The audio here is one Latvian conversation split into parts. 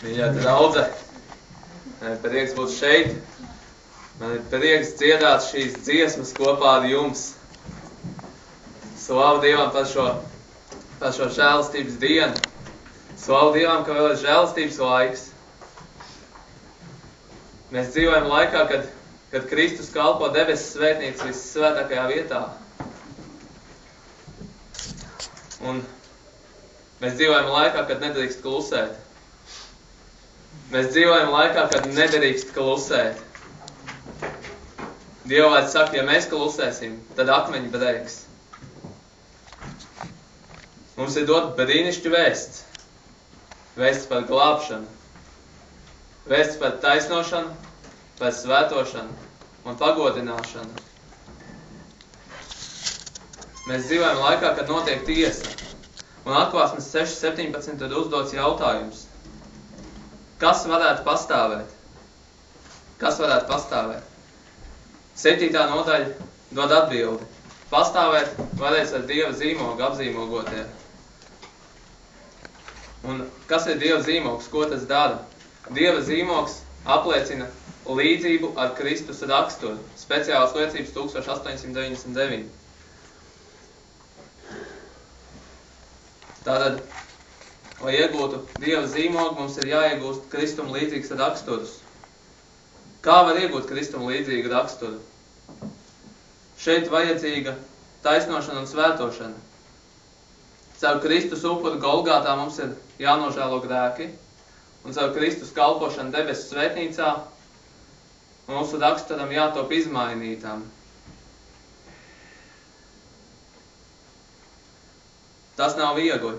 Mīļā draudze, man ir prieks būt šeit. Man ir prieks dziedāt šīs dziesmas kopā ar jums. Slavu Dievam par šo žēlastības dienu. Slavu Dievam, ka vēl ir žēlastības laiks. Mēs dzīvojam laikā, kad Kristus kalpo debesu svētnīcu vissvētākajā vietā. Un mēs dzīvojam laikā, kad nedrīkst klusēt. Mēs dzīvojam laikā, kad nedrīkst klusēt. Dievvārds saka, ja mēs klusēsim, tad akmeņi breiks. Mums ir dot brīnišķu vēsts. Vēsts par glābšanu. Vēsts par taisnošanu, par svētošanu un pagodināšanu. Mēs dzīvojam laikā, kad notiek tiesa. Un Atklāsmes 6.17 tad uzdots jautājums. Kas varētu pastāvēt? Kas varētu pastāvēt? 7. nodaļa dod atbildi. Pastāvēt varēs ar Dieva zīmogu apzīmogotie. Un kas ir Dieva zīmogs? Ko tas dara? Dieva zīmogs apliecina līdzību ar Kristus raksturu. Speciālas liecības 1899. Tātad, lai iegūtu Dieva zīmogu, mums ir jāiegūst Kristum līdzīgs raksturus. Kā var iegūt Kristum līdzīgu raksturu? Šeit vajadzīga taisnošana un svētošana. Caur Kristus upuru Golgātā mums ir jānožēlo grēki, un caur Kristus kalpošanu debesu svētnīcā mūsu raksturam jātop izmainītām. Tas nav viegli.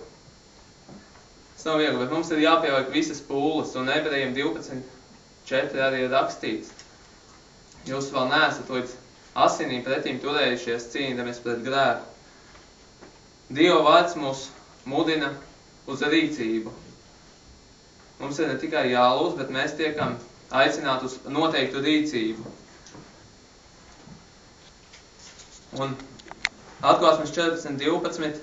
Bet mums ir jāpieliek visas pūles, un Ebrejiem 12.4 arī ir rakstīts. Jūs vēl neesat līdz asinīm pretīm turējušies, cīnīdamies pret grēku. Dieva vārds mūs mudina uz rīcību. Mums ir ne tikai jālūdz, bet mēs tiekam aicināti uz noteiktu rīcību. Un Atklāsmes 14.12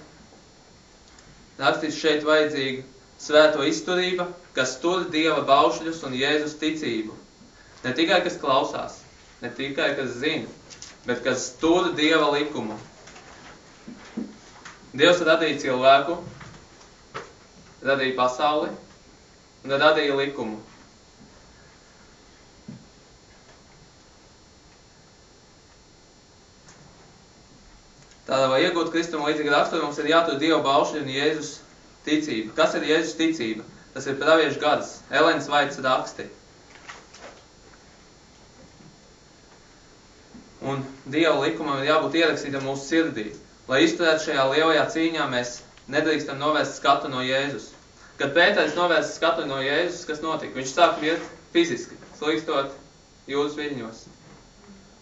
rakstīts šeit vajadzīga svēto izturība, kas tur Dieva baušļus un Jēzus ticību. Ne tikai, kas klausās, ne tikai, kas zina, bet kas tur Dieva likumu. Dievs radīja cilvēku, radīja pasauli un radīja likumu. Tātad, lai iegūtu Kristum līdzīgu raksturu, mums ir jātur Dieva baušļi un Jēzus ticība. Kas ir Jēzus ticība? Tas ir praviešu gars, Elenas Vaits raksti. Un Dieva likumam ir jābūt ierakstītam mūsu sirdī. Lai izturētu šajā lielajā cīņā, mēs nedrīkstam novērst skatu no Jēzus. Kad Pēteris novērst skatu no Jēzus, kas notika? Viņš sāk mirt fiziski, slīkstot jūras viļņos.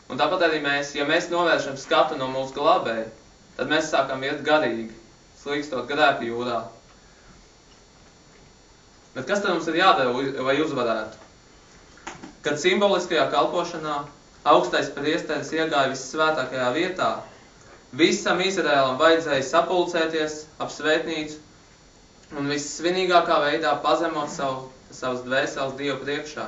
Un tāpat arī mēs, ja mēs novēršam skatu no mūsu glābēja, tad mēs sākam iet garīgi, slīkstot grēku jūrā. Bet kas tad mums ir jādara, lai uzvarētu? Kad simboliskajā kalpošanā augstais priesteris iegāja vissvētākajā vietā, visam Izraēlam vajadzēja sapulcēties ap svētnīcu un vissvinīgākā veidā pazemot savas dvēseles Dievu priekšā,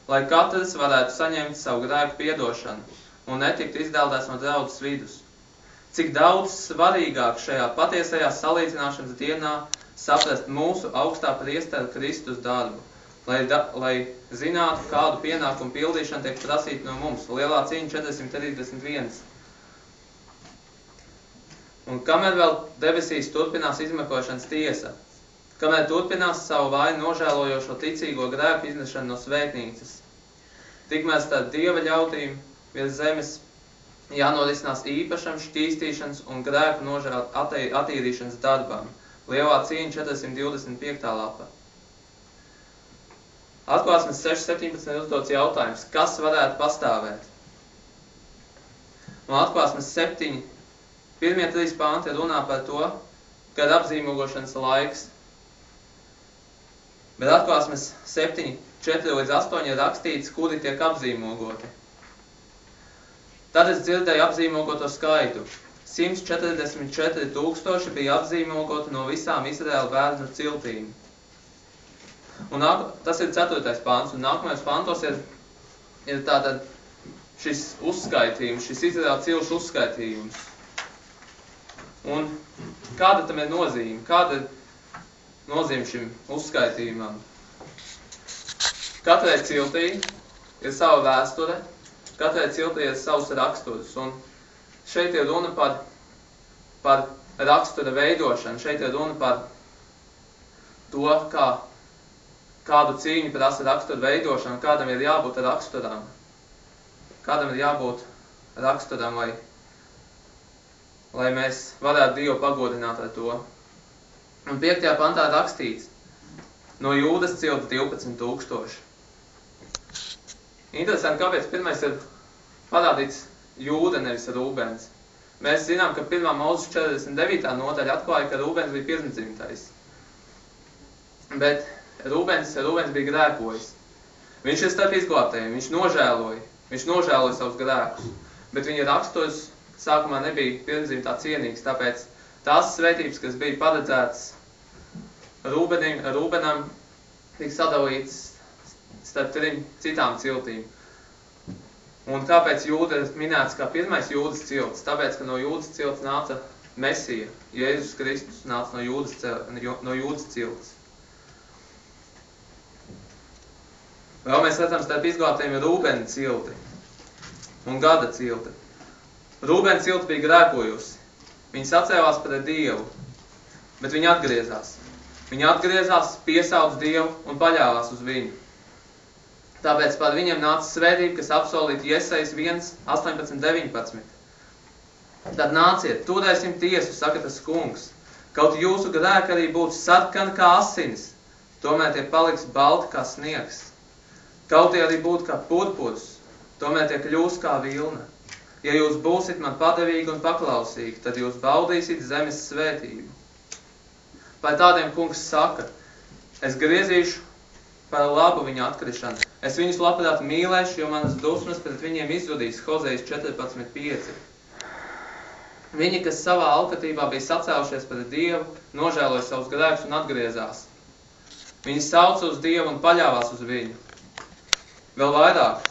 lai katrs varētu saņemt savu grēku piedošanu un netikt izdēldēts no draudzes vidus. Cik daudz svarīgāk šajā patiesajā salīdzināšanas dienā saprast mūsu augstā priestera Kristus darbu, lai zinātu, kādu pienākumu pildīšanu tiek prasīta no mums. Lielā cīņa 431. Un kamēr vēl debesīs turpinās izmekošanas tiesa, kamēr turpinās savu vainu nožēlojošo ticīgo grēku iznešanu no svētnīcas, tikmēr starp Dieva ļautīm virs zemes jānorisinās īpašam šķīstīšanas un grēku nožēlu attīrīšanas darbam. Lielā cīņa 425. lapa. Atklāsmes 6.17 uzdots jautājums, kas varētu pastāvēt? Un Atklāsmes 7. Pirmie 3 panti runā par to, kad apzīmogošanas laiks. Bet Atklāsmes 7.4-8 ir rakstīts, kuri tiek apzīmogoti. Tad es dzirdēju apzīmogoto skaitu. 144 000 bija apzīmogoti no visām Izraēla bērnu ciltīm. Un tas ir 4. pāns, un nākamajos pāntos ir tātad šis uzskaitījums, šis Izraēla cilšu uzskaitījums. Un kāda tam ir nozīme? Kāda ir nozīme šim uzskaitījumam? Katrai ciltī ir sava vēsture, katrai ciltī ir savs raksturs, un šeit ir runa par rakstura veidošanu, šeit ir runa par to, kādu cīņu prasa rakstura veidošana, kādam ir jābūt raksturam. Kādam ir jābūt raksturam, lai mēs varētu Dievu pagodināt ar to. Un 5. pantā rakstīts, no Jūdas cilta 12,000. Interesanti, kāpēc pirmais ir parādīts Jūda, nevis Rūbens. Mēs zinām, ka 1. Mūzes 49. nodaļa atklāja, ka Rūbens bija pirmdzimtais. Bet Rūbens bija grēkojis. Viņš ir starp izglābtajiem, viņš nožēloja savus grēkus. Bet viņa raksturs sākumā nebija pirmdzimtā cienīgs, tāpēc tās svētības, kas bija paredzētas Rūbenam, tika sadalīts starp 3 citām ciltīm. Un kāpēc Jūda ir minēts kā pirmais Jūdas cilts? Tāpēc, ka no Jūdas cilts nāca Mesija. Jēzus Kristus nāca no Jūdas cilts. Vēl mēs redzam, starp izglābtajiem ir Rūbena cilti un Gada cilti. Rūbena cilti bija grēkojusi. Viņi sacēlās pret Dievu, bet viņi atgriezās. Viņi atgriezās, piesauc Dievu un paļāvās uz viņu. Tāpēc par viņiem nāca svētība, kas apsolīta Jesajas 1, 18, 19. Tad nāciet, turēsim tiesu, saka tas kungs. Kaut jūsu grēki arī būtu sarkani kā asinis, tomēr tie paliks balti kā sniegs. Kaut tie arī būtu kā purpurs, tomēr tie kļūs kā vilna. Ja jūs būsit man padevīgi un paklausīgi, tad jūs baudīsit zemes svētību. Vai tādiem kungs saka, es griezīšu par labu viņa atkrišanu. Es viņus labprāt mīlēšu, jo manas dusmas pret viņiem izzudīs. Hozejas 14,5. Viņi, kas savā alkatībā bija sacēlušies pret Dievu, nožēloja savus grēkus un atgriezās. Viņi sauca uz Dievu un paļāvās uz viņu. Vēl vairāk,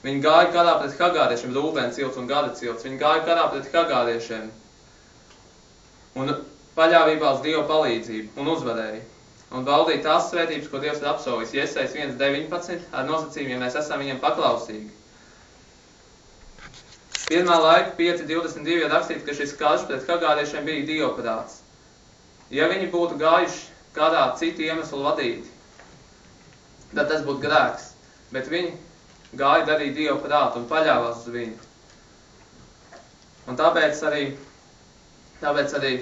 viņi gāja karā pret hagāriešiem, Rūbena cilts un Gada cilts. Viņi gāja karā pret hagāriešiem un paļāvībā uz Dievu palīdzību un uzvarēja. Un baudīja tās svētības, ko Dievs ir apsolījis. Jesajas 1,19 ar nosacījumu, ja mēs esam viņiem paklausīgi. 1. laika 5,22 ir rakstīts, ka šis karš pret hagāriešiem bija Dieva prāts. Ja viņi būtu gājuši kādā citu iemeslu vadīti, tad tas būtu grēks. Bet viņi gāja darīt Dieva prātu un paļāvās uz viņu. Un tāpēc arī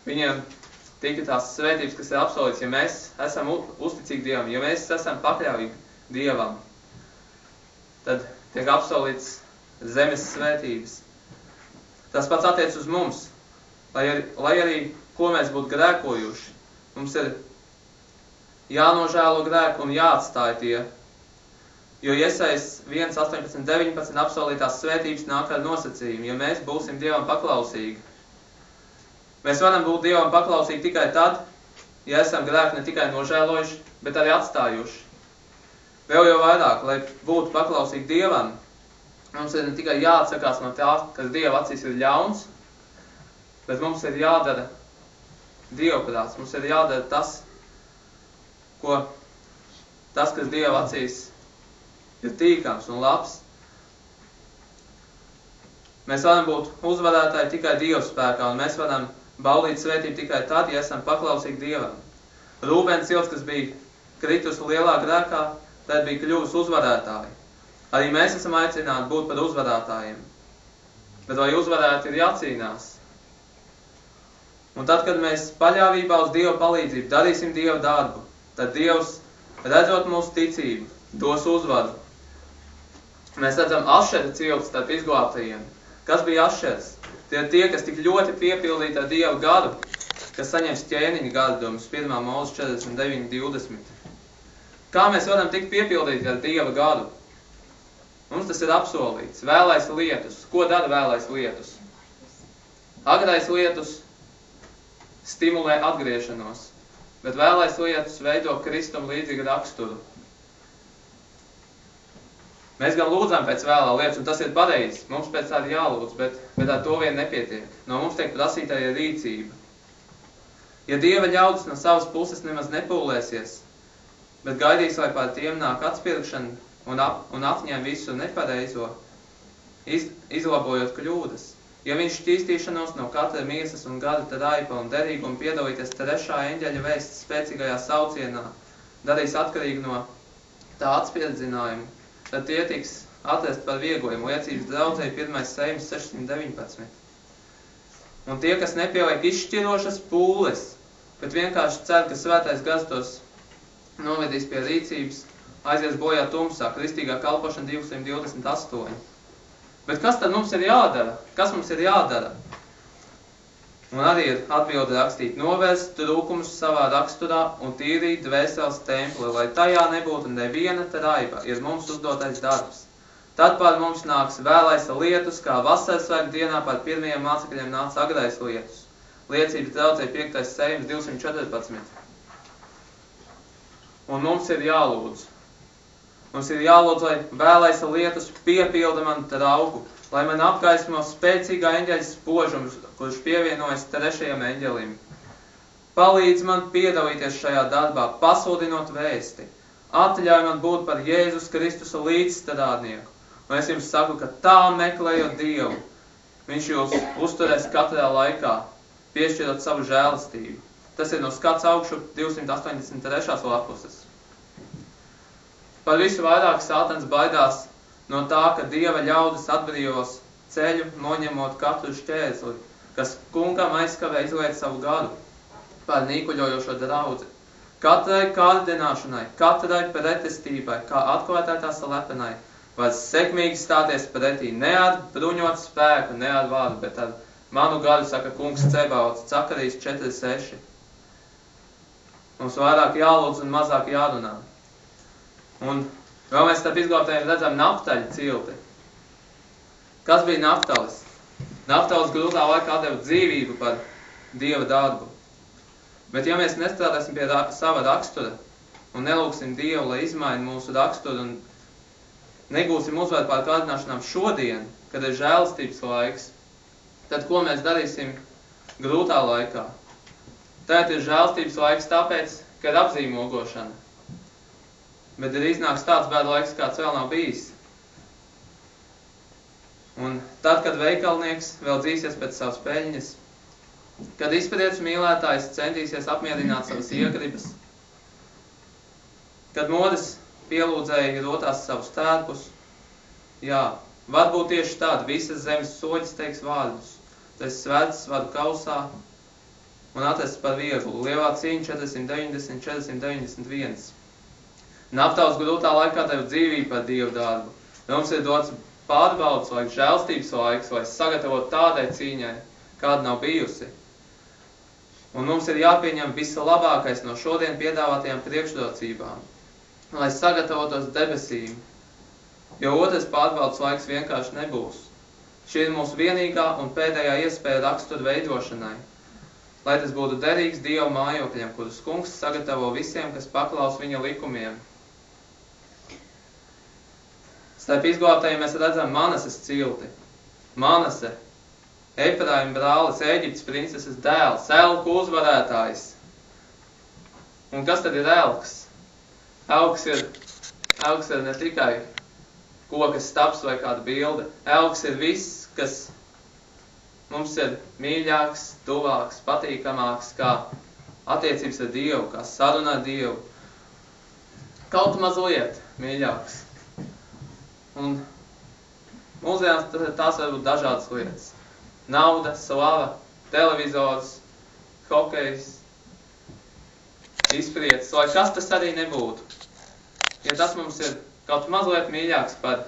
viņiem tika tās svētības, kas ir apsolīts, ja mēs esam uzticīgi Dievam, ja mēs esam pakļāvīgi Dievam, tad tiek apsolīts zemes svētības. Tas pats attiec uz mums, lai arī ko mēs būtu grēkojuši, mums ir jānožēlo grēku un jāatstāj tie, jo Jesajas 1, 18, 19 apsolītās svētības nāk ar nosacījumu, ja mēs būsim Dievam paklausīgi. Mēs varam būt Dievam paklausīgi tikai tad, ja esam grēku ne tikai nožēlojuši, bet arī atstājuši. Vēl jau vairāk, lai būtu paklausīgi Dievam, mums ir ne tikai jāatsakās no tā, kas Dieva acīs ir ļauns, bet mums ir jādara Dieva prāts. Mums ir jādara tas, kas Dieva acīs ir tīkams un labs. Mēs varam būt uzvarētāji tikai Dieva spēkā, un mēs varam baudīt svētību tikai tad, ja esam paklausīgi Dievam. Rūbena cilts, kas bija kritusi lielā grēkā, tad bija kļuvusi uzvarētāji. Arī mēs esam aicināti būt par uzvarētājiem. Bet vai uzvarēt ir jācīnās? Un tad, kad mēs paļāvībā uz Dieva palīdzību darīsim Dieva darbu, tad Dievs, redzot mūsu ticību, dos uzvaru. Mēs redzam Ašera cilts starp izglābtajiem. Kas bija Ašers? Tie ir tie, kas tik ļoti piepildīti ar Dieva garu, kas saņems ķēniņa gādumus 1. Mūzes 49,20. Kā mēs varam tikt piepildīti ar Dieva garu? Mums tas ir apsolīts. Vēlais lietus. Ko dara vēlais lietus? Agrais lietus stimulē atgriešanos. bet vēlais lietas veido Kristum līdzīgu raksturu. Mēs gan lūdzam pēc vēlā lietas, un tas ir pareizi. Mums pēc tāda jālūdz, bet ar to vien nepietiek. No mums tiek prasīta arī rīcība. Ja Dieva ļaudis no savas puses nemaz nepūlēsies, bet gaidīs, lai pār tiem nāk atspirkšana un atņem visu nepareizo, izlabojot kļūdas. Ja viņš šķīstīšanos no katra miesas un gada raipa un derīguma piedalīties trešā eņģeļa vēsts spēcīgajā saucienā, darīs atkarīgi no tā atspirdzinājuma, tad tie tiks atrast par viegliem. Liecības draudzei 1. Sejums 619. Un tie, kas nepieliek izšķirošas pūles, bet vienkārši cer, ka svētais gars tos novedīs pie rīcības, aizies bojā tumsā, kristīgā kalpošana 228. Bet kas tad mums ir jādara? Kas mums ir jādara? Un arī ir atbilde rakstīt: novērst trūkumus savā raksturā un tīrīt dvēseles templi, lai tajā nebūtu neviena raiba, ir mums uzdotais darbs. Tad pār mums nāks vēlais lietus, kā vasarsvētku dienā pār pirmajiem mācekļiem nāca agrais lietus. Liecības draudzei 5. Sejums 214. Un mums ir jālūdz. Mums ir jālūdz, lai vēlais lietus piepilda manu trauku, lai man apgaismo spēcīgā eņģeļa spožums, kurš pievienojas trešajam eņģelim. Palīdz man piedalīties šajā darbā, pasludinot vēsti. Atļauj man būt par Jēzus Kristus līdzstrādnieku. Un es jums saku, ka tā meklējot Dievu, viņš jūs uzturēs katrā laikā, piešķirot savu žēlastību. Tas ir no skats augšu 283. lapuses. Par visu vairāk Sātans baidās no tā, ka Dieva ļaudis atbrīvos ceļu, noņemot katru šķērsli, kas kungam aizkavē izliet savu garu pār nīkuļojošo draudzi. Katrai kārdināšanai, katrai pretestībai, kā atklātētā slepenai, var sekmīgi stāties pretī ne ar bruņot spēku, ne ar vārdu, bet ar manu garu, saka kungs Cebauts, Cakarijas 4.6. Mums vairāk jālūdz un mazāk jārunā. Un vēl mēs starp izglābtājiem redzam Naptaļa cilti. Kas bija Naptalis? Naptalis grūtā laikā deva dzīvību par Dieva darbu. Bet ja mēs nestrādāsim pie sava rakstura un nelūksim Dievu, lai izmaina mūsu raksturu un negūsim uzvaru pār kārdināšanām šodien, kad ir žēlastības laiks, tad ko mēs darīsim grūtā laikā? Tagad ir žēlastības laiks tāpēc, ka ir apzīmogošana. Bet ir iznāks tāds bēdu laiks, kāds vēl nav bijis. Un tad, kad veikalnieks vēl dzīsies pēc savas peļņas, kad izpētiešu mīlētājs centīsies apmierināt savas iegribas, kad modes pielūdzēji rotās savus tērpus, jā, varbūt tieši tādi visas zemes soģis teiks vārdus, tas svēts vadu kausā un atrasts par vieglu. Lielā cīņa 490, 491. Naptalis grūtā laikā deva dzīvību par Dievu darbu. Mums ir dots pārbaudas laiks, žēlstības laiks, lai sagatavotu tādai cīņai, kāda nav bijusi. Un mums ir jāpieņem vislabākais no šodien piedāvātajām priekšrocībām, lai sagatavotos debesīm, jo otrs pārbaudas laiks vienkārši nebūs. Šī ir mūsu vienīgā un pēdējā iespēja rakstura veidošanai, lai tas būtu derīgs Dieva mājokļiem, kurus kungs sagatavo visiem, kas paklaus viņa likumiem. Starp izglābtajiem mēs redzam Manases cilti. Manase, Efraima brālis, Ēģiptes princeses dēls, elku uzvarētājs. Un kas tad ir elks? Elks ir ne tikai koka stabs vai kāda bilde. Elks ir viss, kas mums ir mīļāks, tuvāks, patīkamāks, kā attiecības ar Dievu, kā saruna ar Dievu. Kaut mazliet mīļāks. Un mūsdienās tās var būt dažādas lietas. Nauda, slava, televizors, hokejs, izprieces, lai kas tas arī nebūtu. Ja tas mums ir kaut mazliet mīļāks par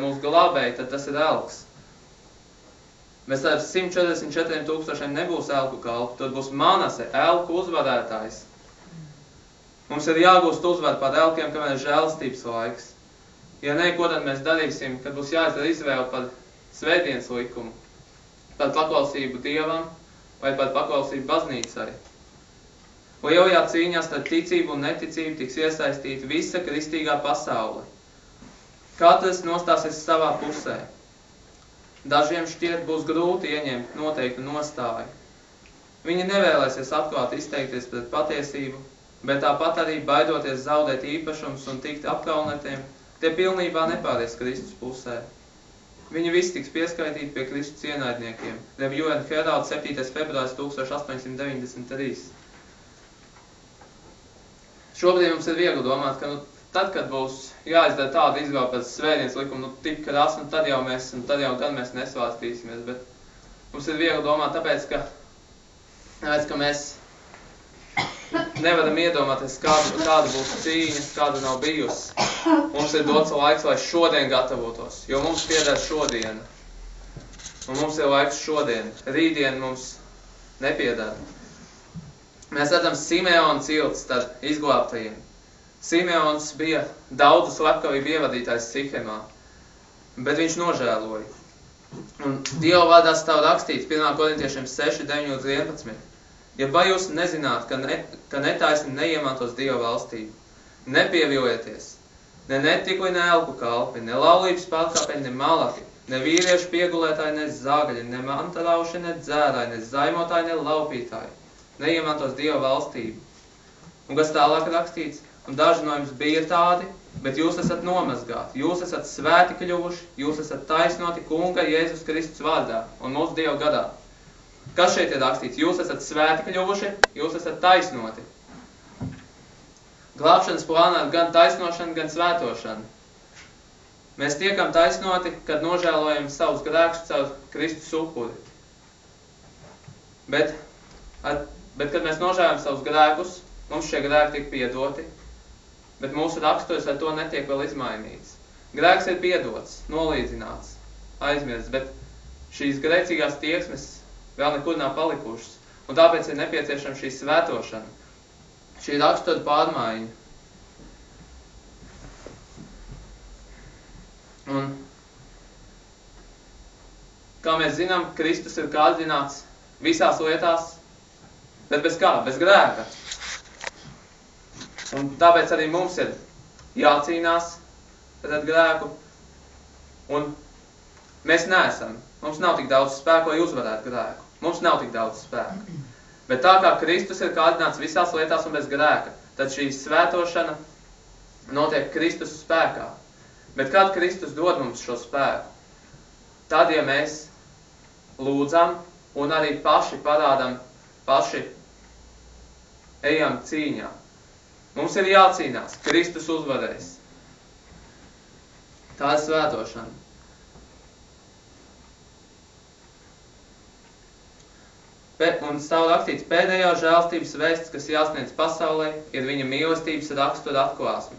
mūsu glābēju, tad tas ir elks. Mēs ar 144 000 nebūs elku kalpu, tad būs Manase, elku uzvarētājs. Mums ir jāgūst uzvaru par elkiem, kamēr ir žēlastības laiks. Ja ne, ko tad mēs darīsim, kad būs jāizdara izvēle par svētdienas likumu, par paklausību Dievam vai par paklausību baznīcai? Lielajā cīņā starp ticību un neticību tiks iesaistīta visa kristīgā pasaule. Katrs nostāsies savā pusē. Dažiem šķiet būs grūti ieņemt noteiktu nostāju. Viņi nevēlēsies atklāt izteikties pret patiesību, bet tāpat arī baidoties zaudēt īpašums un tikt apkaunētiem, tie pilnībā nepāries Kristus pusē. Viņi visi tiks pieskaitīti pie Kristus ienaidniekiem. Review and Herald 7. februāris 1893. Šobrīd mums ir viegli domāt, ka tad, kad būs jāizdara tāda izvēle pēc svētdienas likuma, tik krāsa, tad jau gan mēs nesvāstīsimies, bet mums ir viegli domāt, tāpēc, ka mēs nevaram iedomāties, kāda būs cīņa, kāda nav bijusi. Mums ir dots laiks, lai šodien gatavotos, jo mums pieder šodiena. Un mums ir laiks šodien. Rītdien mums nepieder. Mēs redzam Simeona cilts starp izglābtajiem. Simeons bija daudzu slepkavību ievadītājs Sihemā, bet viņš nožēloja. Un Dieva vārdā stāv rakstīts 1. Korintiešiem 6, 9-11. Ja vai jūs nezināt, ka netaisni neiemantos Dieva valstību, nepievīlieties, ne netikli, ne elku kalpi, ne laulības pārkāpēji, ne malaki, ne vīriešu piegulētāji, ne zāgaļi, ne mantarauši, ne dzērāji, ne zaimotāji, ne laupītāji, neiemantos Dieva valstību. Un kas tālāk rakstīts? Un daži no jums bija tādi, bet jūs esat nomazgāti, jūs esat svēti kļuvuši, jūs esat taisnoti Kunga Jēzus Kristus vārdā un mūsu Dieva gadā. Kas šeit ir rakstīts? Jūs esat svēti kļuvuši, jūs esat taisnoti. Glābšanas plānā ir gan taisnošana, gan svētošana. Mēs tiekam taisnoti, kad nožēlojam savus grēkus caur Kristus upuri. Bet kad mēs nožēlojam savus grēkus, mums šie grēki tiek piedoti, bet mūsu raksturs ar to netiek vēl izmainīts. Grēks ir piedots, nolīdzināts, aizmirsts, bet šīs grēcīgās tieksmes vēl nekur nav palikušas, un tāpēc ir nepieciešama šī svētošana, šī rakstura pārmaiņa. Un, kā mēs zinām, Kristus ir kārdināts visās lietās, bet bez kā? Bez grēka. Un tāpēc arī mums ir jācīnās pret grēku, un mēs neesam. Mums nav tik daudz spēku, lai uzvarētu grēku. Mums nav tik daudz spēku. Bet tā kā Kristus ir kārdināts visās lietās un bez grēka, tad šī svētošana notiek Kristus spēkā. Bet kad Kristus dod mums šo spēku? Tad, ja mēs lūdzam un arī paši ejam cīņā. Mums ir jācīnās. Kristus uzvarēs. Tā ir svētošana. Un stāv rakstīts, pēdējā žēlstības vēsts, kas jāsniedz pasaulē, ir viņa mīlestības rakstura atklāsme.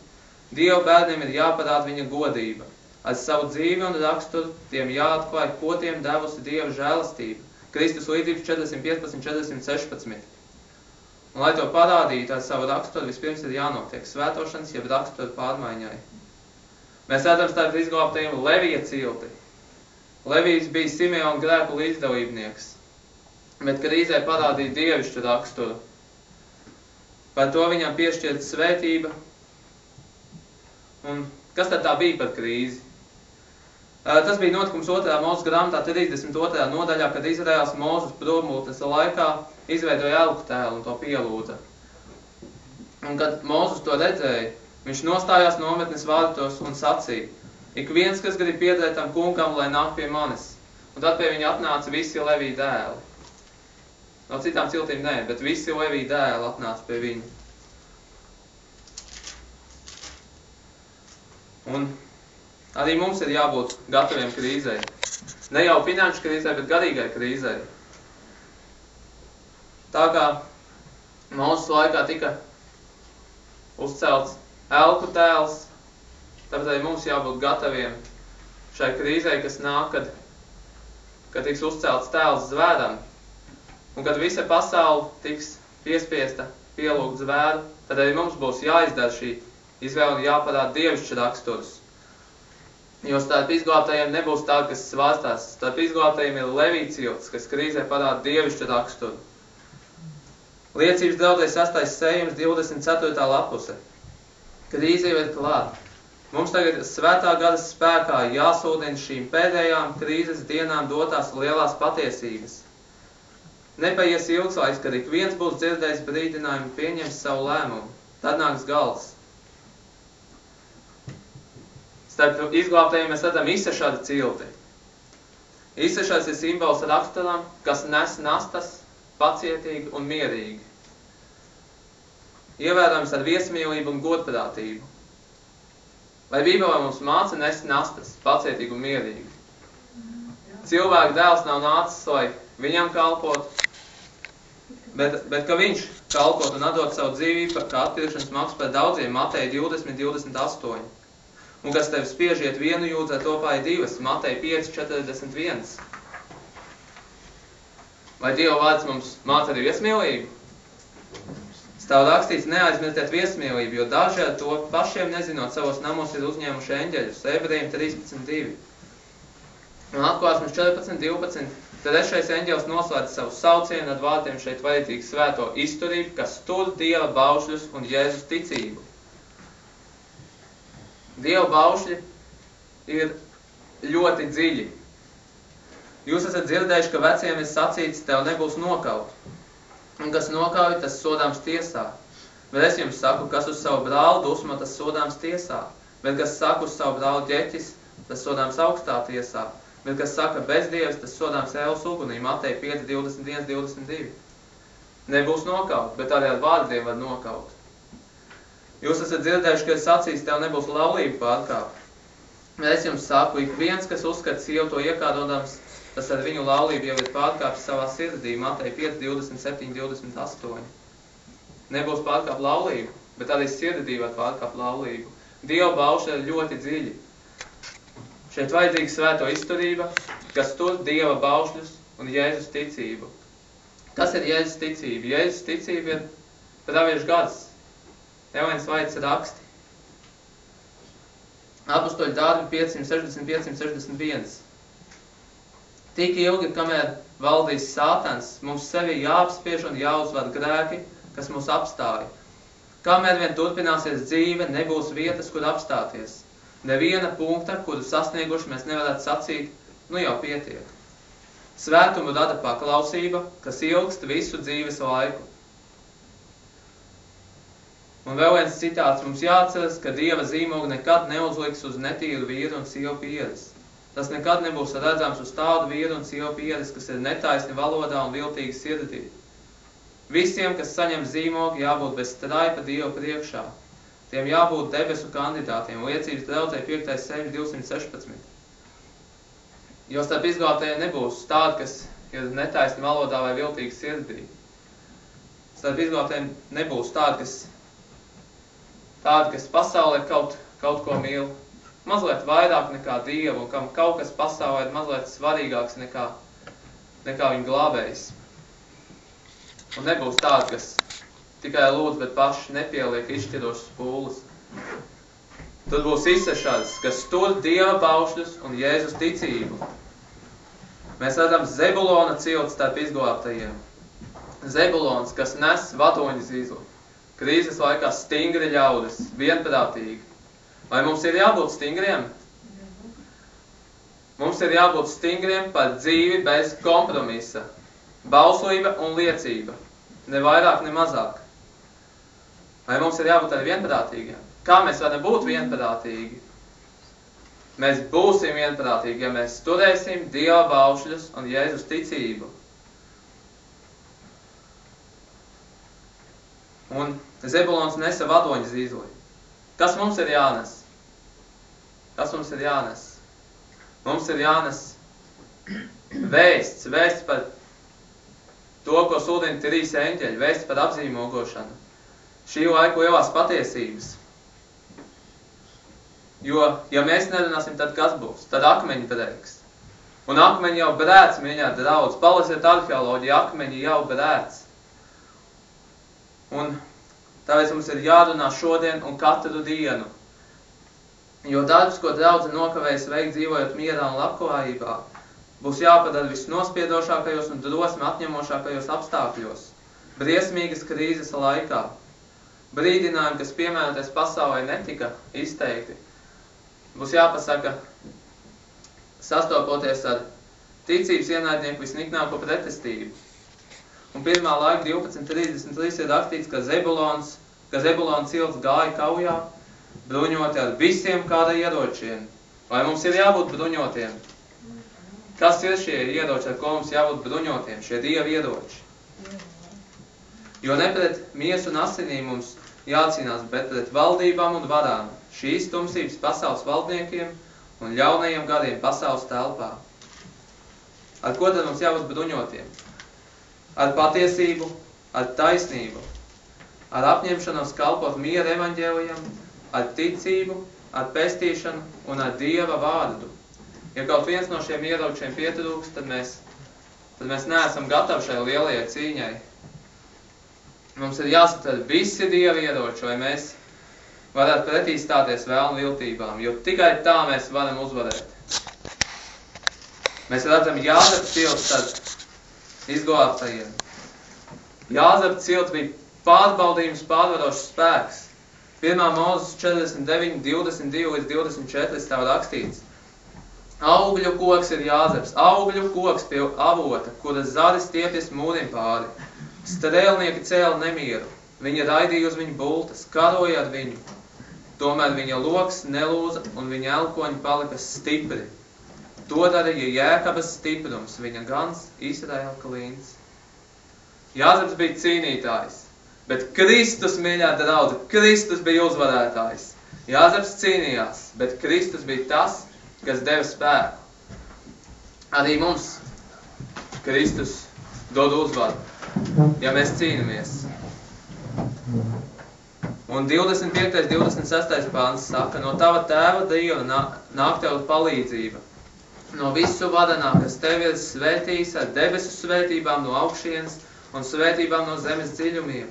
Dieva bērniem ir jāparāda viņa godība. Ar savu dzīvi un raksturu tiem jāatklāj, ko tiem devusi Dieva žēlastība. Kristus līdzības 415-416. Un, lai to parādītu ar savu raksturu, vispirms ir jānotiek svētošanas, jeb rakstura pārmaiņai. Mēs redzam starp izglābtajiem Levija cilti. Levijs bija Simeona grēku līdzdalībnieks, bet krīzē parādīja dievišķu raksturu. Par to viņam piešķirta svētība. Un kas tad tā bija par krīzi? Tas bija notikums 2. Mūzes grāmatā 32. nodaļā, kad Izraēls Mūzes probmultnes laikā izveidoja elku tēlu un to pielūdza. Un kad Mūzes to redzēja, viņš nostājās nometnes vārtos un sacīja: ik viens, kas grib piederēt tam kungam, lai nāk pie manis. Un tad pie viņa atnāca visi Levija dēli. No citām ciltīm nē, bet visi Levija dēli atnāca pie viņa. Un arī mums ir jābūt gataviem krīzei. Ne jau finanšu krīzei, bet garīgai krīzei. Tā kā Mūzes laikā tika uzcelts elku tēls, tāpēc arī mums jābūt gataviem šai krīzei, kas nāk, kad tiks uzcelts tēls zvēram. Un kad visa pasaule tiks piespiesta pielūgt zvēru, tad arī mums būs jāizdara šī izvēle un jāparāda dievišķi raksturs. Jo starp izglābtajiem nebūs tā, kas svārstās. Starp izglābtajiem ir Levija cilts, kas krīzē parāda dievišķu raksturu. Liecības draudzē 6. sējums 24. lapuse. Krīze jau ir klāta. Mums tagad svētā gada spēkā jāsūdina šīm pēdējām krīzes dienām dotās lielās patiesības. Nepaies ilgs laiks, kad ik viens būs dzirdējis brīdinājumu, pieņems savu lēmumu. Tad nāks gals. Starp izglābtajiem mēs redzam izsešādi cilti. Izsešāds ir simbols raksturam, kas nes nastas pacietīgi un mierīgi. Ievērojams ar viesmīlību un godprātību. Vai Bībelē mums māca nest nastas pacietīgi un mierīgi? Cilvēka dēls nav nācis, lai viņam kalpot, bet ka viņš kalpot un atdot savu dzīvību kā atpirkšanas maksu par daudziem, Mateja 20:28. Un kas tevi spiežiet vienu jūdzi, ar to pāri divas, Mateja 5:41. Vai Dieva vārds mums māca arī viesmīlību? Stāv rakstīts, neaizmirstiet viesmīlību, jo daži ar to pašiem nezinot savos namos ir uzņēmuši eņģeļus, Ebrejiem 13:2. Un Atklāsmes 14:12. Trešais eņģelis noslēdz savu saucienu ar vārdiem šeit vajadzīgu svēto izturību, kas tur Dieva baušļus un Jēzus ticību. Dieva baušļi ir ļoti dziļi. Jūs esat dzirdējuši, ka veciem ir sacīts, tev nebūs nokaut. Un kas nokauj, tas sodāms tiesā. Bet es jums saku, kas uz savu brāli dusmo, tas sodāms tiesā. Bet kas saka uz savu brāli ģeķis, tas sodāms augstā tiesā. Bet kas saka bezdievs, tas sodāms ēlas ugunī, Mateja 5:21-22. Nebūs nokaut, bet arī ar vārdiem var nokaut. Jūs esat dzirdējuši, ka ir sacīts, tev nebūs laulība pārkāpt. Bet es jums saku, ik viens, kas uzskata sievu to iekārdodams, tas ar viņu laulību jau ir pārkāpis savā sirdī, Mateja 5:27-28. Nebūs pārkāpt laulību, bet arī sirdī var pārkāpt laulību. Dieva baušļi ir ļoti dziļi. Šeit vajadzīga svēto izturība, kas tur Dieva baušļus un Jēzus ticību. Kas ir Jēzus ticība? Jēzus ticība ir praviešu gars. Evaņģēlis Vaits raksti. Apostoļu darbi 560-561. Tik ilgi, kamēr valdīs Sātans, mums sevi jāapspiež un jāuzvar grēki, kas mūs apstāja. Kamēr vien turpināsies dzīve, nebūs vietas, kur apstāties. Neviena punkta, kuru sasnieguši mēs nevarētu sacīt, nu jau pietiek. Svētumu rada paklausība, kas ilgst visu dzīves laiku. Un vēl viens citāts, mums jāatceras, ka Dieva zīmogu nekad neuzliks uz netīru vīru un sievu pieres. Tas nekad nebūs redzams uz tādu vīru un sievu pieres, kas ir netaisni valodā un viltīgi sirdī. Visiem, kas saņem zīmogu, jābūt bez straipa Dieva priekšā. Tiem jābūt debesu kandidātiem. Liecības draudzē 5. sējums 216. Jo starp izglābtajiem nebūs tādi, kas ir netaisni valodā vai viltīgi sirdī. Starp izglābtajiem nebūs tādi, kas pasaulē kaut ko mīl. Mazliet vairāk nekā Dievu, un kam kaut kas pasaulē ir mazliet svarīgāks nekā viņa glābējs. Un nebūs tādi, kas tikai lūdz, bet paši nepieliek izšķirošas pūles. Tur būs izsešāds, kas tur Dieva baušļus un Jēzus ticību. Mēs redzam Zebulona cilti starp izglābtajiem. Zebulons, kas nes vadoņu zīzli. Krīzes laikā stingri ļaudis, vienprātīgi. Vai mums ir jābūt stingriem? Mums ir jābūt stingriem par dzīvi bez kompromisa. Bauslība un liecība. Ne vairāk, ne mazāk. Vai mums ir jābūt arī vienprātīgiem? Kā mēs varam būt vienprātīgi? Mēs būsim vienprātīgi, ja mēs turēsim Dieva baušļus un Jēzus ticību. Un Zebulons nesa vadoņu zīzli. Kas mums ir jānes? Kas mums ir jānes? Mums ir jānes vēsts par to, ko sludina 3 eņģeļi, vēsts par apzīmogošanu. Šī laika lielās patiesības. Jo, ja mēs nerunāsim, tad kas būs? Tad akmeņi brēks. Un akmeņi jau brēc, mīļā draudz. Palasiet arheoloģiju, akmeņi jau brēc. Un tāpēc mums ir jārunā šodien un katru dienu. Jo darbs, ko draudze nokavējas veikt dzīvojot mierā un labklājībā, būs jāpadara visnospiedošākajos un drosmi atņemošākajos apstākļos. briesmīgas krīzes laikā, brīdinājumi, kas piemēroties pasaulē netika izteikti, būs jāpasaka, sastopoties ar ticības ienaidnieku visniknāko pretestību. Un pirmā laika 12.33 ir rakstīts, ka Zebulona cilts gāja kaujā, bruņoti ar visiem kara ieročiem. Vai mums ir jābūt bruņotiem? Kas ir šie ieroči, ar ko mums jābūt bruņotiem, šie Dieva ieroči? Jo ne pret miesu un asinīm mums jācīnās, bet pret valdībām un varām, šīs tumsības pasaules valdniekiem un ļaunajiem gariem pasaules telpā. Ar ko tad mums jābūt bruņotiem? Ar patiesību, ar taisnību, ar apņemšanos kalpot miera evaņģēlijam, ar ticību, ar pestīšanu un ar Dieva vārdu. Ja kaut viens no šiem ieročiem pietrūks, tad mēs neesam gatavi šai lielajai cīņai. Mums ir jāsatver visi Dieva ieroči, lai mēs varētu pretī stāties vēlnu viltībām, jo tikai tā mēs varam uzvarēt. Mēs redzam Jāzepa cilts starp izglābtajiem. Jāzepa cilts bija pārbaudījums pārvarošs spēks. 1. Mūzes 49, 22 līdz 24 stāv rakstīts. Augļu koks ir Jāzeps, augļu koks pie avota, kuras zari stiepjas mūrim pāri. Strēlnieki cēla nemieru, viņa raidīja uz viņu bultas, karoja ar viņu. Tomēr viņa loks nelūza un viņa elkoņi palika stipri. To darīja Jēkabas stiprums, viņa gans Izraēla klīns. Jāzeps bija cīnītājs, bet Kristus, mīļā draudze, Kristus bija uzvarētājs. Jāzeps cīnījās, bet Kristus bija tas, kas deva spēku. Arī mums Kristus dod uzvaru, ja mēs cīnamies. Un 25. 26. pāns saka, no tava tēva Dieva nāk tev palīdzība. No visu vadanā, kas tevi ir svētījis ar debesu svētībām no augšienes un svētībām no zemes dziļumiem,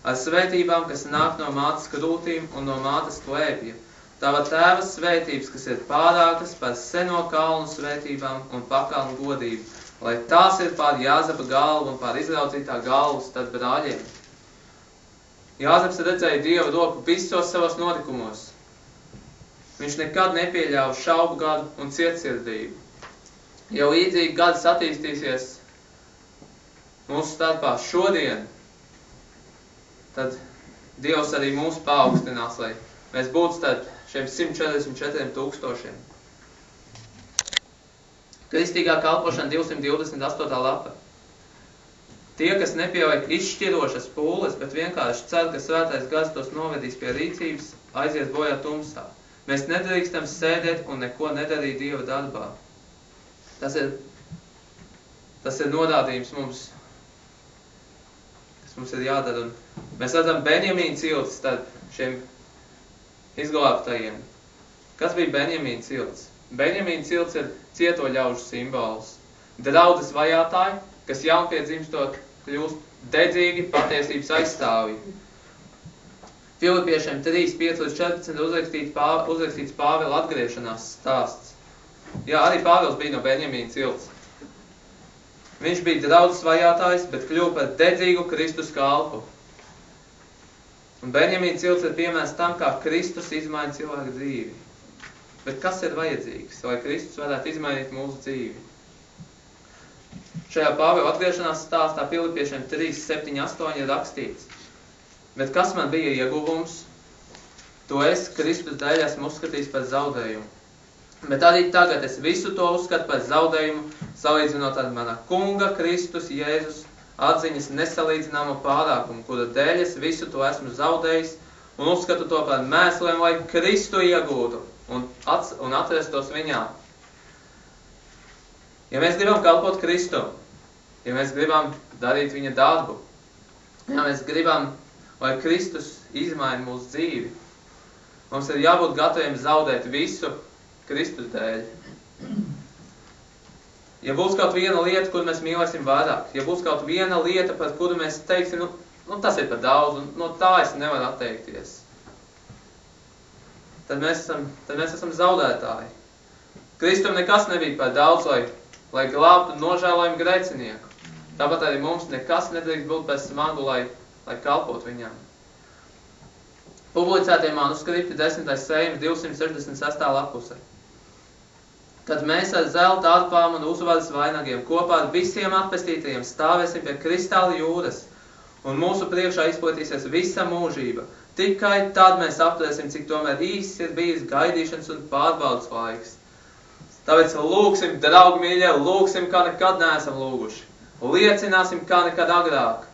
ar svētībām, kas nāk no mātes krūtīm un no mātes klēpja. Tava tēva svētības, kas ir pārākas par seno kalnu svētībām un pakalnu godību, lai tās ir pār Jāzepa galvu un pār izraucītā galvu starp brāļiem. Jāzeps redzēja Dieva roku visos savos notikumos. Viņš nekad nepieļāva šaubu gadu un cietsirdību. Ja līdzīgi gads attīstīsies mūsu starpā šodien, tad Dievs arī mūs paaugstinās, lai mēs būtu starp šiem 144 000. Kristīgā kalpošana 228. lapa. Tie, kas nepieliek izšķirošas pūles, bet vienkārši cer, ka svētais gars tos novedīs pie rīcības, aizies bojā tumsā. Mēs nedrīkstam sēdēt un neko nedarīt Dieva darbā. Tas ir norādījums mums, kas mums ir jādara. Un mēs redzam Benjamīna cilts starp šiem izglābtajiem. Kas bija Benjamīna cilts? Benjamīna cilts ir cieto ļaužu simbols. Draudzes vajātāji, kas jaunpiedzimstot kļūst dedzīgi patiesības aizstāvji. Filipiešiem 3, 5 līdz 14 uzrakstīts Pāvela atgriešanās stāsts. Jā, arī Pāvils bija no Benjamīna cilts. Viņš bija draudzes vajātājs, bet kļuva par dedzīgu Kristus kalpu. Un Benjamīna cilts ir piemērs tam, kā Kristus izmaina cilvēku dzīvi. Bet kas ir vajadzīgs, lai Kristus varētu izmainīt mūsu dzīvi? Šajā Pāvela atgriešanās stāstā Filipiešiem 3, 7, 8 ir rakstīts. Bet kas man bija ieguvums, to es Kristus dēļ esmu uzskatījis par zaudējumu. Bet arī tagad es visu to uzskatu par zaudējumu, salīdzinot ar mana kunga Kristus Jēzus atziņas nesalīdzināmo pārākumu, kura dēļ es visu to esmu zaudējis un uzskatu to par mēsliem, lai Kristu iegūtu un atrastos viņā. Ja mēs gribam kalpot Kristu, ja mēs gribam darīt viņa darbu, ja mēs gribam, lai Kristus izmaina mūsu dzīvi, mums ir jābūt gataviem zaudēt visu Kristus dēļ. Ja būs kaut viena lieta, kuru mēs mīlēsim vairāk, ja būs kaut viena lieta, par kuru mēs teiksim, nu tas ir par daudz, un no tā es nevaru atteikties, tad mēs esam zaudētāji. Kristum nekas nebija par daudz, lai glābtu nožēlojumu grēcinieku. Tāpat arī mums nekas nedrīkst būt bez smagu, lai kalpot viņam. Publicētie manuskripti 10. sējums 266. lapuse. Kad mēs ar zelta arpām un uzvaras vainagiem kopā ar visiem atpestītajiem stāvēsim pie kristāla jūras, un mūsu priekšā izplatīsies visa mūžība, tikai tad mēs apturēsim, cik tomēr īsts ir bijis gaidīšanas un pārbaudas laiks. Tāpēc lūgsim, draugi mīļie, lūgsim, kā nekad neesam lūguši. Liecināsim, kā nekad agrāk.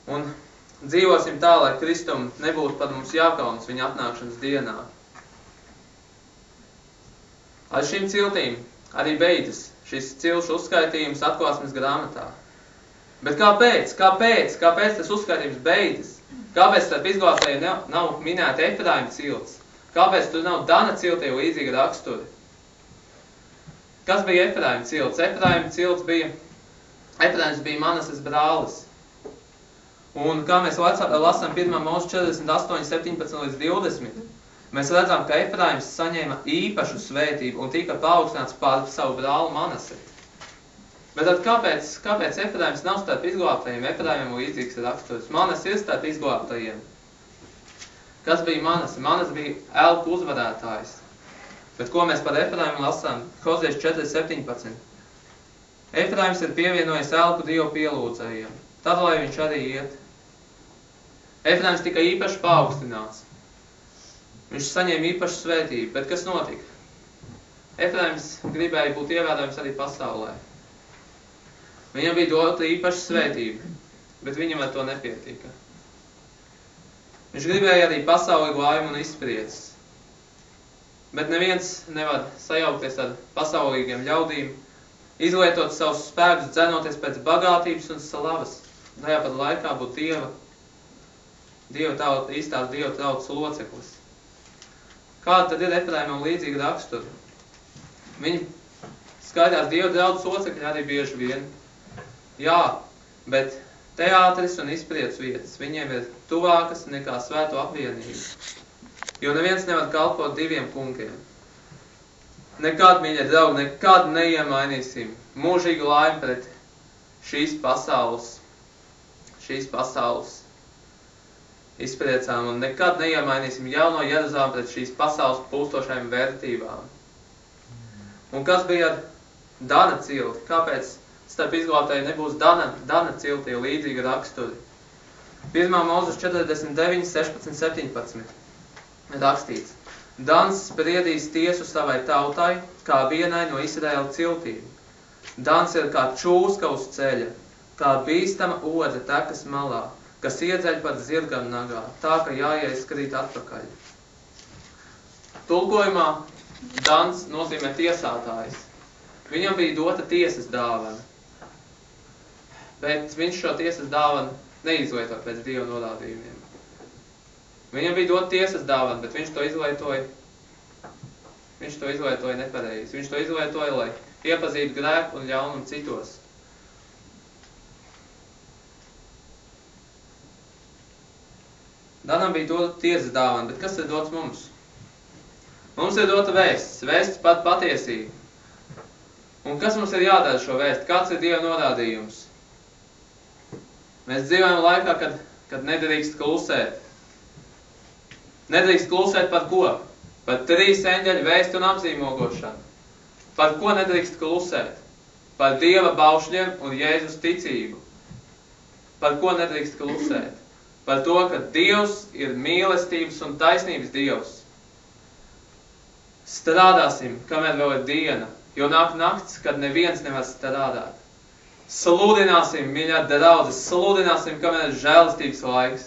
Un dzīvosim tā, lai Kristum nebūtu par mums jākaunas viņa atnākšanas dienā. Ar šīm ciltīm arī beidzas šis cilšu uzskaitījums atklāsmes grāmatā. Bet kāpēc? Kāpēc tas uzskaitījums beidzas? Kāpēc starp izglābtajiem nav minēta Efraima cilts? Kāpēc tur nav Dana ciltī līdzīga raksturi? Kas bija Efraima cilts? Efraims bija Manases brālis. Un kā mēs lasām 1. Mūzes 48, 17 līdz 20, mēs redzam, ka Efraims saņēma īpašu svētību un tika paaugstināts pār savu brāli Manase. Bet tad kāpēc Efraims nav starp izglābtajiem? Efraimam līdzīgs raksturs. Manase ir starp izglābtajiem. Kas bija Manase? Manase bija elku uzvarētājs. Bet ko mēs par Efraimu lasām? Hozieši 4.17. Efraims ir pievienojies elku dievu pielūdzējiem. Tad, lai viņš arī iet. Efraims tika īpaši paaugstināts. Viņš saņēma īpašu svētību. Bet kas notika? Efraims gribēja būt ievērojams arī pasaulē. Viņam bija dota īpaša svētība, bet viņam ar to nepietika. Viņš gribēja arī pasaulīgu laimu un izspriedzes. Bet neviens nevar sajaukties ar pasaulīgiem ļaudīm, izlietot savus spēkus, dzenoties pēc bagātības un slavas. Tajā pat laikā būt īstās Dieva tautas loceklis. Kāda tad ir Efraimam līdzīga rakstura? Viņi skaitās Dieva draudzes locekļi arī bieži vien. Jā, bet teātris un izpriedzes vietas viņiem ir tuvākas nekā svēto apvienība. Jo neviens nevar kalpot diviem kungiem. Nekad, mīļie draugi, nekad neiemainīsim mūžīgu laimi pret šīs pasaules izpriecām un nekad neiemainīsim jauno Jeruzalemi pret šīs pasaules pūstošajām vērtībām. Un kas bija ar Dana cilti? Kāpēc starp izglābtajiem nebūs Dana ciltī līdzīga raksturi? 1. Mūzes 49, 16, 17. Rakstīts. Dans spriedīs tiesu savai tautai, kā vienai no Izraēla ciltīm. Dans ir kā čūska uz ceļa, kā bīstama odze tekas malā, kas iedzeļ pat zirgam nagā, tā, ka jāies krīt atpakaļ. Tulkojumā Dans nozīmē tiesātājs. Viņam bija dota tiesas dāvana. Bet viņš šo tiesas dāvanu neizlieto pēc Dieva norādījumiem. Viņam bija dota tiesas dāvana, bet viņš to izlietoja nepareizi. Viņš to izlietoja, lai iepazītu grēku un ļaunumu citos. Danam bija dota tiesas dāvana, bet kas ir dots mums? Mums ir dota vēsts pat patiesība. Un kas mums ir jādara šo vēstu? Kāds ir Dieva norādījums? Mēs dzīvojam laikā, kad nedrīkst klusēt. Nedrīkst klusēt par ko? Par 3 eņģeļu vēstu un apzīmogošanu. Par ko nedrīkst klusēt? Par Dieva baušļiem un Jēzus ticību. Par ko nedrīkst klusēt? Par to, ka Dievs ir mīlestības un taisnības Dievs. Strādāsim, kamēr vēl ir diena, jo nāk nakts, kad neviens nevar strādāt. Sludināsim, mīļā draudzes, sludināsim, kamēr ir žēlistības laiks,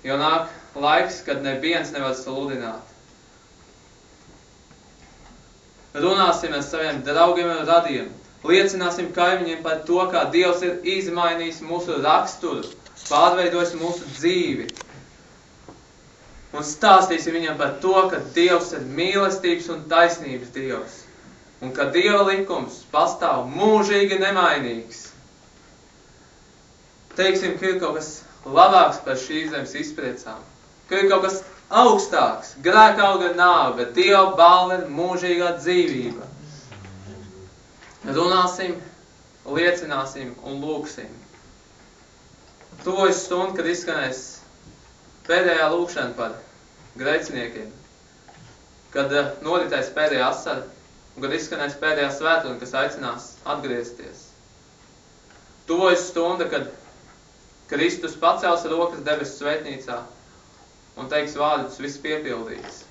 jo nāk laiks, kad neviens nevar sludināt. Runāsim ar saviem draugiem un radiem, liecināsim kaimiņiem par to, kā Dievs ir izmainījis mūsu raksturu, pārveidojis mūsu dzīvi. Un stāstīsim viņam par to, ka Dievs ir mīlestības un taisnības Dievs. Un ka Dieva likums pastāv mūžīgi nemainīgs. Teiksim, ka ir kaut kas labāks par šīs zemes izpriecām. Ka ir kaut kas augstāks. Grēka auga ir nāve, bet Dieva balva ir mūžīgā dzīvība. Runāsim liecināsim un lūgsim. Tuvojas stunda, kad izskanēs pēdējā lūgšana par grēciniekiem, kad noritēs pēdējā asara un kad izskanēs pēdējā svētdiena, kas aicinās atgriezties. Tuvojas stunda, kad Kristus pacels rokas debesu svētnīcā un teiks vārdus viss piepildīts.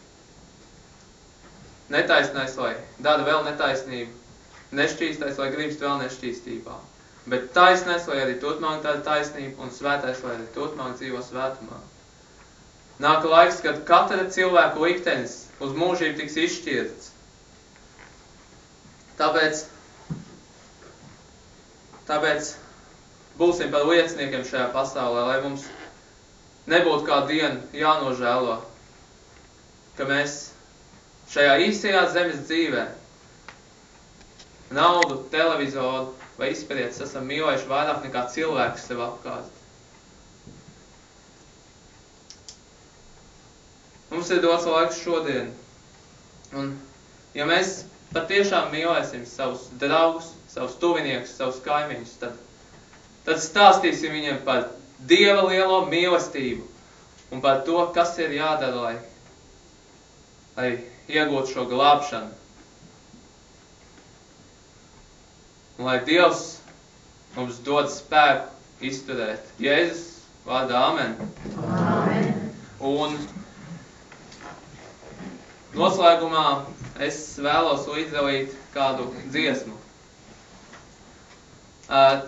Netaisnais, lai dara vēl netaisnību, nešķīstais, lai gribst vēl nešķīstībā, bet taisnais, lai arī turpmāk dara taisnību, un svētais, lai arī turpmāk dzīvo svētumā. Nāk laiks, kad katra cilvēka liktenis uz mūžību tiks izšķirts. Tāpēc būsim par lieciniekiem šajā pasaulē, lai mums nebūtu kā diena jānožēlo, ka mēs šajā īsajā zemes dzīvē naudu, televizoru vai izpētītas esam mīlējuši vairāk nekā cilvēkus sev apkārt. Mums ir dots laiks šodien, un ja mēs patiešām mīlēsim savus draugus, savus tuviniekus, savus kaimiņus, tad stāstīsim viņiem par Dieva lielo mīlestību un par to, kas ir jādara, lai iegūtu šo glābšanu. Un lai Dievs mums dod spēku izturēt. Jēzus vārdā amen. Amen. Un noslēgumā es vēlos līdzdalīt kādu dziesmu.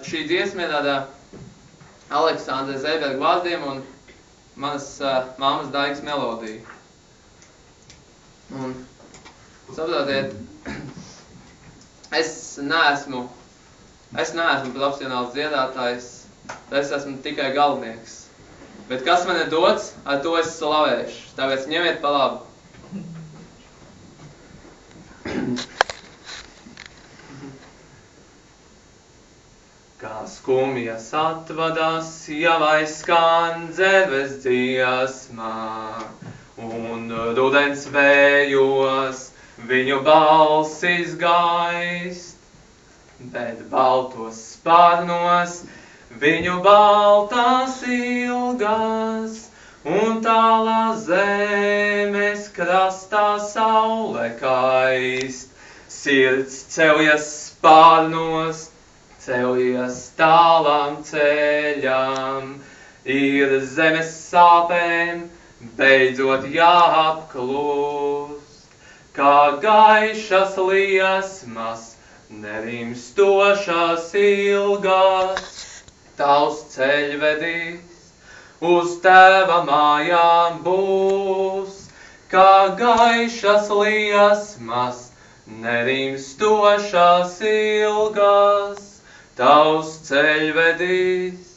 Šī dziesma ir tāda Aleksandra Zēberga vārdiem un manas mammas Daigas melodija. Un saprotiet, es neesmu profesionāls dziedātājs, es esmu tikai galvenieks. Bet kas man ir dots, ar to es slavēšu. Tāpēc ņemiet pa labu. Kā skumjas atvadās, jau aizskan dzerbes dziesmā, un rudens vējos viņu balsis gaist, bet baltos spārnos viņu baltās ilgas, un tālā zemes krastā saule kaist. Sirds celjas spārnos, celjies tālām ceļām, ir zemes sāpēm beidzot jāapklūst, kā gaišas liesmas, nerimstošas ilgas, tavs ceļvedīs uz tēva mājām būs, kā gaišas liesmas, nerimstošas ilgas, tavs ceļvedīs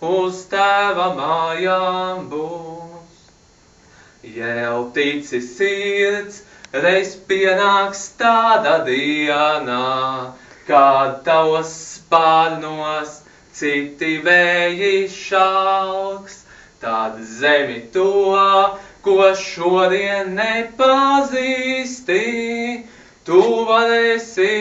uz tēva mājām būs. Jēl tici sirds, reiz pienāks tāda dienā, kad tavos spārnos citi vēji šalks, tad zemi to, ko šodien nepazīsti, tu varēsi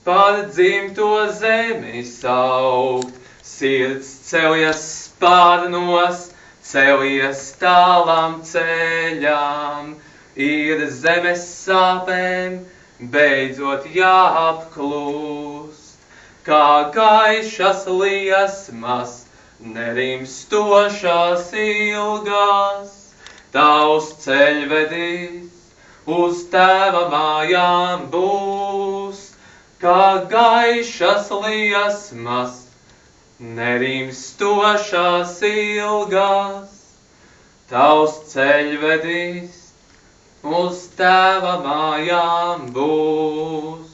par dzimto zemi saukt. Sirds celjas spārnos, celjies tālām ceļām, ir zemes sāpēm beidzot jāapklūst, kā gaišas liesmas, nerimstošas ilgas, tavs ceļvedīs uz tēva mājām būs, kā gaišas liesmas, nerimstošas ilgas, tavs ceļvedīs uz tēva mājām būs.